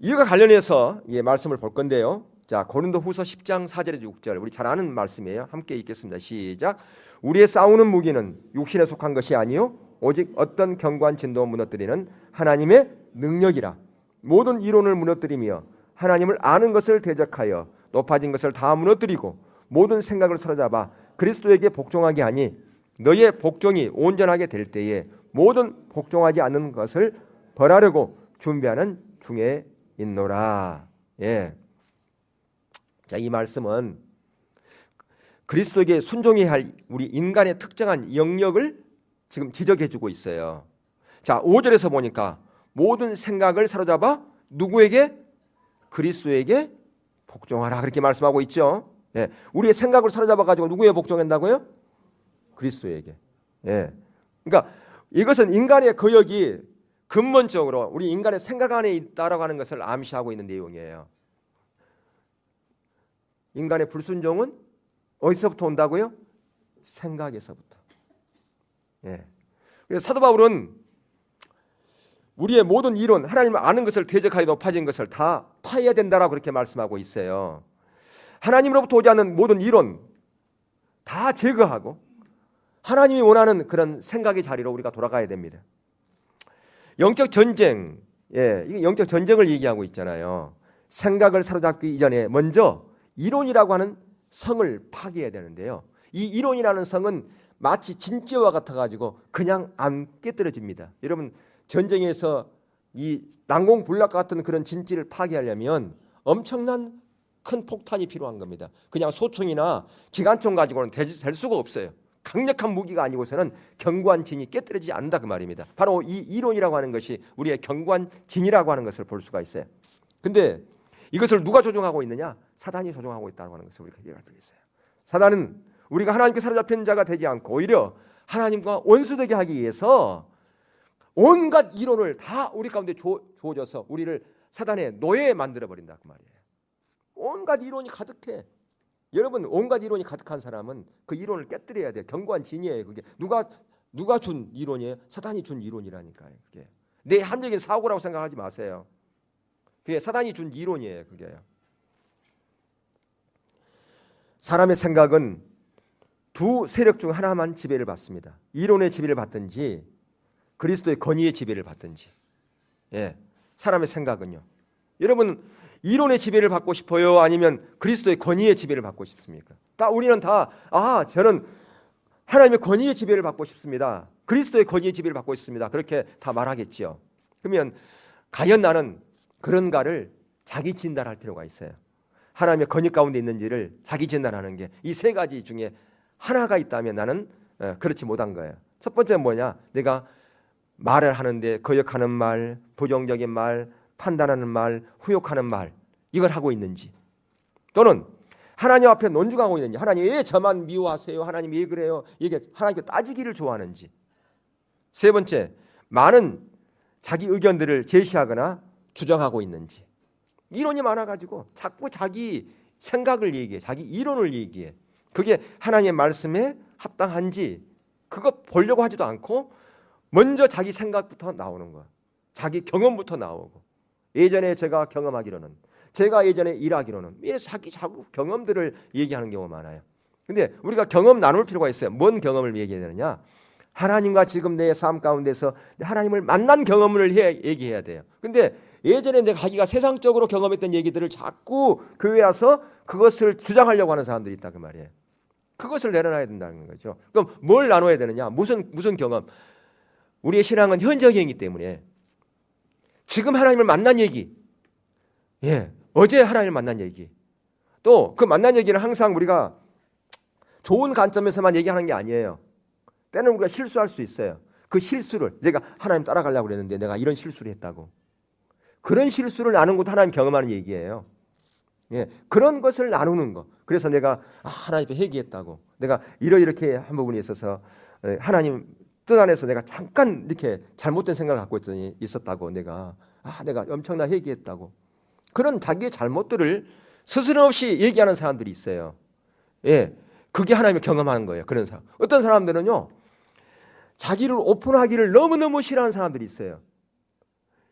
이와 관련해서 말씀을 볼 건데요. 자, 고린도후서 10장 4절에서 6절, 우리 잘 아는 말씀이에요. 함께 읽겠습니다. 시작. 우리의 싸우는 무기는 육신에 속한 것이 아니요 오직 어떤 견고한 진도 무너뜨리는 하나님의 능력이라. 모든 이론을 무너뜨리며 하나님을 아는 것을 대적하여 높아진 것을 다 무너뜨리고 모든 생각을 사로잡아 그리스도에게 복종하게 하니 너의 복종이 온전하게 될 때에 모든 복종하지 않는 것을 벌하려고 준비하는 중에 있노라. 자, 이 말씀은 그리스도에게 순종해야 할 우리 인간의 특정한 영역을 지금 지적해주고 있어요. 자, 5절에서 보니까 모든 생각을 사로잡아 누구에게? 그리스도에게 복종하라, 그렇게 말씀하고 있죠. 우리의 생각을 사로잡아가지고 누구에 복종한다고요? 그리스도에게. 그러니까 이것은 인간의 거역이 근본적으로 우리 인간의 생각 안에 있다라고 하는 것을 암시하고 있는 내용이에요. 인간의 불순종은 어디서부터 온다고요? 생각에서부터. 그래서 사도 바울은 우리의 모든 이론, 하나님을 아는 것을 대적하여 높아진 것을 다 파해야 된다라고 그렇게 말씀하고 있어요. 하나님으로부터 오지 않는 모든 이론 다 제거하고 하나님이 원하는 그런 생각의 자리로 우리가 돌아가야 됩니다. 영적 전쟁, 이게 영적 전쟁을 얘기하고 있잖아요. 생각을 사로잡기 이전에 먼저 이론이라고 하는 성을 파괴해야 되는데요. 이 이론이라는 성은 마치 진지와 같아가지고 그냥 안 깨뜨려집니다. 여러분, 전쟁에서 이 난공불락 같은 그런 진지를 파괴하려면 엄청난 큰 폭탄이 필요한 겁니다. 그냥 소총이나 기관총 가지고는 될 수가 없어요. 강력한 무기가 아니고서는 견고한 진이 깨뜨리지 않는다 그 말입니다. 바로 이 이론이라고 하는 것이 우리의 견고한 진이라고 하는 것을 볼 수가 있어요. 근데 이것을 누가 조종하고 있느냐? 사단이 조종하고 있다고 하는 것을 우리가 이해할 필요가 있어요. 사단은 우리가 하나님께 사로잡힌 자가 되지 않고 오히려 하나님과 원수되게 하기 위해서 온갖 이론을 다 우리 가운데 주어져서 우리를 사단의 노예에 만들어버린다 그 말이에요. 온갖 이론이 가득해. 여러분, 온갖 이론이 가득한 사람은 그 이론을 깨뜨려야 돼요. 견고한 진이에요. 그게 누가 준 이론이에요? 사단이 준 이론이라니까요. 그게 내 합리적인 사고라고 생각하지 마세요. 그게 사단이 준 이론이에요. 그게요. 사람의 생각은 두 세력 중 하나만 지배를 받습니다. 이론의 지배를 받든지 그리스도의 권위의 지배를 받든지. 사람의 생각은요. 여러분, 이론의 지배를 받고 싶어요? 아니면 그리스도의 권위의 지배를 받고 싶습니까? 우리는 저는 하나님의 권위의 지배를 받고 싶습니다. 그리스도의 권위의 지배를 받고 싶습니다. 그렇게 다 말하겠지요. 그러면 과연 나는 그런가를 자기 진단할 필요가 있어요. 하나님의 권위 가운데 있는지를 자기 진단하는 게 이 세 가지 중에 하나가 있다면 나는 그렇지 못한 거예요. 첫 번째는 뭐냐? 내가 말을 하는데 거역하는 말, 부정적인 말, 판단하는 말, 후욕하는 말, 이걸 하고 있는지, 또는 하나님 앞에 논중하고 있는지, 하나님 왜 저만 미워하세요? 하나님 왜 그래요? 이게 하나님께 따지기를 좋아하는지. 세 번째, 많은 자기 의견들을 제시하거나 주장하고 있는지. 이론이 많아가지고 자꾸 자기 생각을 얘기해, 자기 이론을 얘기해. 그게 하나님의 말씀에 합당한지 그거 보려고 하지도 않고 먼저 자기 생각부터 나오는 거야. 자기 경험부터 나오고, 예전에 제가 경험하기로는, 제가 예전에 일하기로는, 자꾸 경험들을 얘기하는 경우가 많아요. 근데 우리가 경험 나눌 필요가 있어요. 뭔 경험을 얘기해야 되느냐? 하나님과 지금 내 삶 가운데서 하나님을 만난 경험을 얘기해야 돼요. 근데 예전에 내가 자기가 세상적으로 경험했던 얘기들을 자꾸 교회에 와서 그것을 주장하려고 하는 사람들이 있다 그 말이에요. 그것을 내려놔야 된다는 거죠. 그럼 뭘 나눠야 되느냐? 무슨 경험? 우리의 신앙은 현장이기 때문에 지금 하나님을 만난 얘기, 어제 하나님을 만난 얘기, 또 그 만난 얘기는 항상 우리가 좋은 관점에서만 얘기하는 게 아니에요. 때는 우리가 실수할 수 있어요. 그 실수를, 내가 하나님 따라가려고 그랬는데 내가 이런 실수를 했다고. 그런 실수를 나누는 것도 하나님 경험하는 얘기예요. 그런 것을 나누는 거. 그래서 내가 하나님 앞에 회개했다고, 내가 이렇게 한 부분이 있어서 하나님 뜻 안에서 내가 잠깐 이렇게 잘못된 생각을 갖고 있었다고, 내가 엄청나게 회개했다고. 그런 자기의 잘못들을 스스럼 없이 얘기하는 사람들이 있어요. 그게 하나님을 경험하는 거예요. 그런 사람. 어떤 사람들은요, 자기를 오픈하기를 너무너무 싫어하는 사람들이 있어요.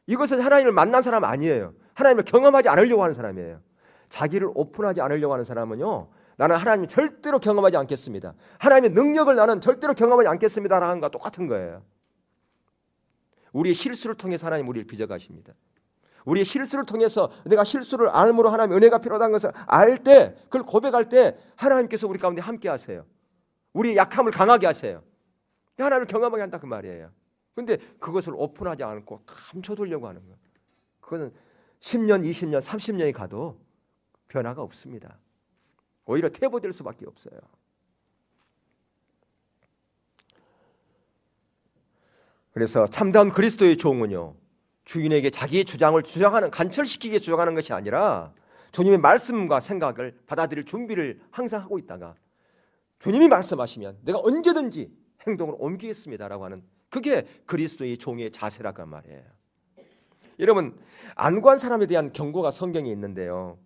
이것은 하나님을 만난 사람 아니에요. 하나님을 경험하지 않으려고 하는 사람이에요. 자기를 오픈하지 않으려고 하는 사람은요, 나는 하나님을 절대로 경험하지 않겠습니다, 하나님의 능력을 나는 절대로 경험하지 않겠습니다 라는 것과 똑같은 거예요. 우리의 실수를 통해서 하나님 우리를 빚어가십니다. 우리의 실수를 통해서 내가 실수를 알므로 하나님 은혜가 필요하다는 것을 알 때, 그걸 고백할 때 하나님께서 우리 가운데 함께 하세요. 우리의 약함을 강하게 하세요. 하나님을 경험하게 한다 그 말이에요. 그런데 그것을 오픈하지 않고 감춰두려고 하는 거예요. 그것은 10년, 20년, 30년이 가도 변화가 없습니다. 오히려 퇴보될 수밖에 없어요. 그래서 참다운 그리스도의 종은요, 주인에게 자기의 주장을 간철시키게 주장하는 것이 아니라 주님의 말씀과 생각을 받아들일 준비를 항상 하고 있다가 주님이 말씀하시면 내가 언제든지 행동을 옮기겠습니다라고 하는, 그게 그리스도의 종의 자세라고 말이에요. 여러분, 안구한 사람에 대한 경고가 성경에 있는데요,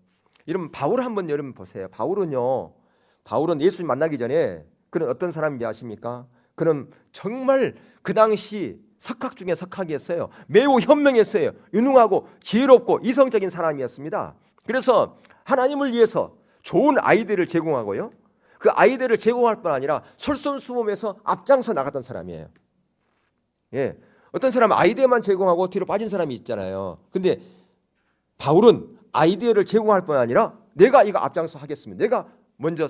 여러분 바울 한번 여러분 보세요. 바울은 예수님 만나기 전에 그는 어떤 사람인지 아십니까? 그는 정말 그 당시 석학 중에 석학이었어요. 매우 현명했어요. 유능하고 지혜롭고 이성적인 사람이었습니다. 그래서 하나님을 위해서 좋은 아이디어를 제공하고요, 그 아이디어를 제공할 뿐 아니라 솔선수범해서 앞장서 나갔던 사람이에요. 어떤 사람은 아이디어만 제공하고 뒤로 빠진 사람이 있잖아요. 근데 바울은 아이디어를 제공할 뿐 아니라 내가 이거 앞장서 하겠습니다, 내가 먼저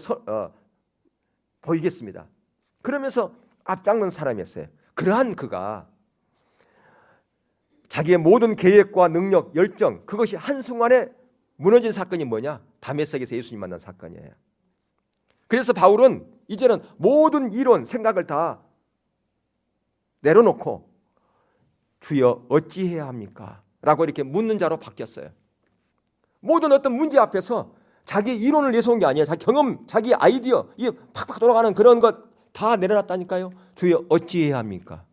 보이겠습니다, 그러면서 앞장선 사람이었어요. 그러한 그가 자기의 모든 계획과 능력, 열정, 그것이 한순간에 무너진 사건이 뭐냐? 다메섹에서 예수님 만난 사건이에요. 그래서 바울은 이제는 모든 이론, 생각을 다 내려놓고 주여 어찌해야 합니까? 라고 이렇게 묻는 자로 바뀌었어요. 모든 어떤 문제 앞에서 자기 이론을 내세운 게 아니에요. 자기 경험, 자기 아이디어, 이 팍팍 돌아가는 그런 것 다 내려놨다니까요. 주여 어찌해야 합니까?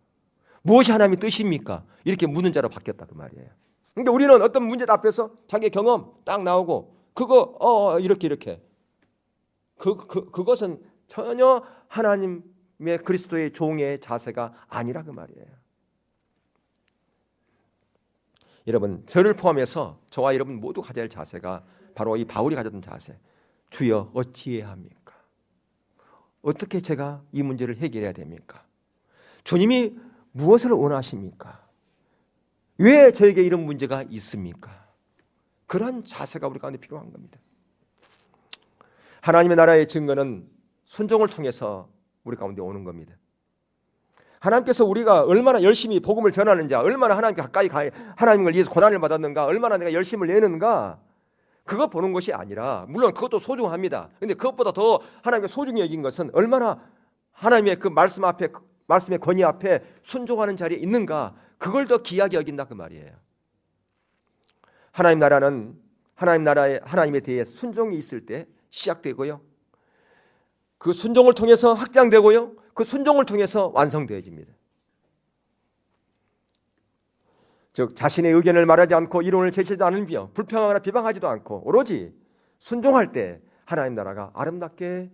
무엇이 하나님의 뜻입니까? 이렇게 묻는 자로 바뀌었다 그 말이에요. 그러니까 우리는 어떤 문제 앞에서 자기 경험 딱 나오고 그거 이렇게 그것은 전혀 하나님의 그리스도의 종의 자세가 아니라 그 말이에요. 여러분, 저를 포함해서 저와 여러분 모두 가져야 할 자세가 바로 이 바울이 가졌던 자세. 주여 어찌해야 합니까? 어떻게 제가 이 문제를 해결해야 됩니까? 주님이 무엇을 원하십니까? 왜 저에게 이런 문제가 있습니까? 그런 자세가 우리 가운데 필요한 겁니다. 하나님의 나라의 증거는 순종을 통해서 우리 가운데 오는 겁니다. 하나님께서 우리가 얼마나 열심히 복음을 전하는지, 얼마나 하나님께 가까이 하나님을 위해서 고난을 받았는가, 얼마나 내가 열심을 내는가, 그거 보는 것이 아니라, 물론 그것도 소중합니다. 그런데 그것보다 더 하나님께 소중히 여긴 것은 얼마나 하나님의 그 말씀 앞에, 말씀의 권위 앞에 순종하는 자리에 있는가, 그걸 더 귀하게 여긴다 그 말이에요. 하나님 나라는 하나님에 대해 순종이 있을 때 시작되고요, 그 순종을 통해서 확장되고요, 그 순종을 통해서 완성되어집니다. 즉 자신의 의견을 말하지 않고 이론을 제시하지 않으며 불평하거나 비방하지도 않고 오로지 순종할 때 하나님 나라가 아름답게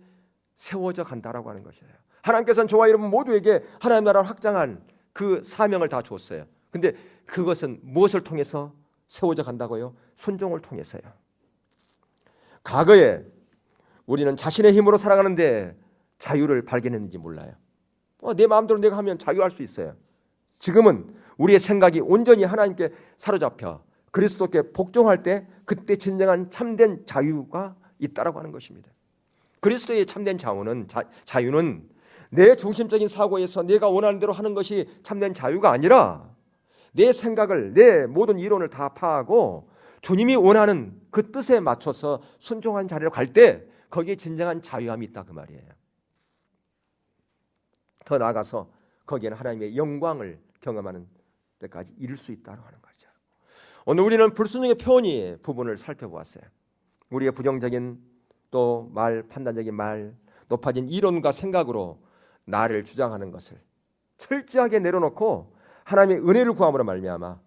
세워져 간다라고 하는 것이에요. 하나님께서는 저와 여러분 모두에게 하나님 나라를 확장한 그 사명을 다 줬어요. 근데 그것은 무엇을 통해서 세워져 간다고요? 순종을 통해서요. 과거에 우리는 자신의 힘으로 살아가는데 자유를 발견했는지 몰라요. 내 마음대로 내가 하면 자유할 수 있어요. 지금은 우리의 생각이 온전히 하나님께 사로잡혀 그리스도께 복종할 때 그때 진정한 참된 자유가 있다라고 하는 것입니다. 그리스도의 참된 자유는 내 중심적인 사고에서 내가 원하는 대로 하는 것이 참된 자유가 아니라 내 생각을, 내 모든 이론을 다 파하고 주님이 원하는 그 뜻에 맞춰서 순종한 자리로 갈 때 거기에 진정한 자유함이 있다 그 말이에요. 더 나아가서 거기에는 하나님의 영광을 경험하는 때까지 이룰 수 있다고 하는 거죠. 오늘 우리는 불순종의 표현의 부분을 살펴보았어요. 우리의 부정적인 또 판단적인 말, 높아진 이론과 생각으로 나를 주장하는 것을 철저하게 내려놓고 하나님의 은혜를 구함으로 말미암아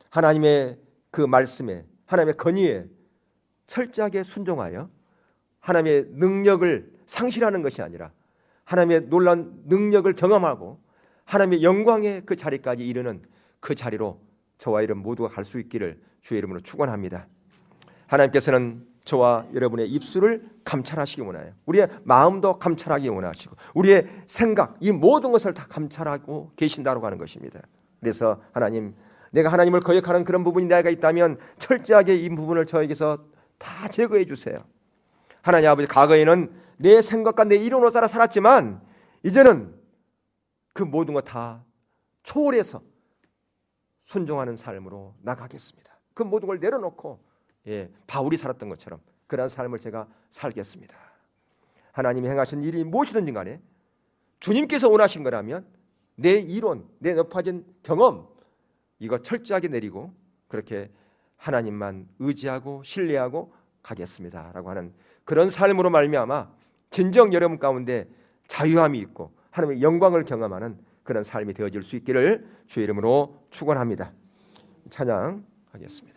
하나님의 그 말씀에, 하나님의 건의에 철저하게 순종하여 하나님의 능력을 상실하는 것이 아니라 하나님의 놀라운 능력을 경험하고 하나님의 영광의 그 자리까지 이르는 그 자리로 저와 여러분 모두가 갈 수 있기를 주의 이름으로 축원합니다. 하나님께서는 저와 여러분의 입술을 감찰하시기 원해요. 우리의 마음도 감찰하기 원하시고 우리의 생각, 이 모든 것을 다 감찰하고 계신다고 하는 것입니다. 그래서 하나님, 내가 하나님을 거역하는 그런 부분이 내가 있다면 철저하게 이 부분을 저에게서 다 제거해 주세요. 하나님 아버지, 과거에는 내 생각과 내 이론으로 따라 살았지만 이제는 그 모든 것 다 초월해서 순종하는 삶으로 나가겠습니다. 그 모든 걸 내려놓고 바울이 살았던 것처럼 그러한 삶을 제가 살겠습니다. 하나님이 행하신 일이 무엇이든지 간에 주님께서 원하신 거라면 내 이론, 내 높아진 경험 이거 철저하게 내리고 그렇게 하나님만 의지하고 신뢰하고 가겠습니다라고 하는 그런 삶으로 말미암아 진정 여러분 가운데 자유함이 있고 하나님의 영광을 경험하는 그런 삶이 되어질 수 있기를 주의 이름으로 축원합니다. 찬양하겠습니다.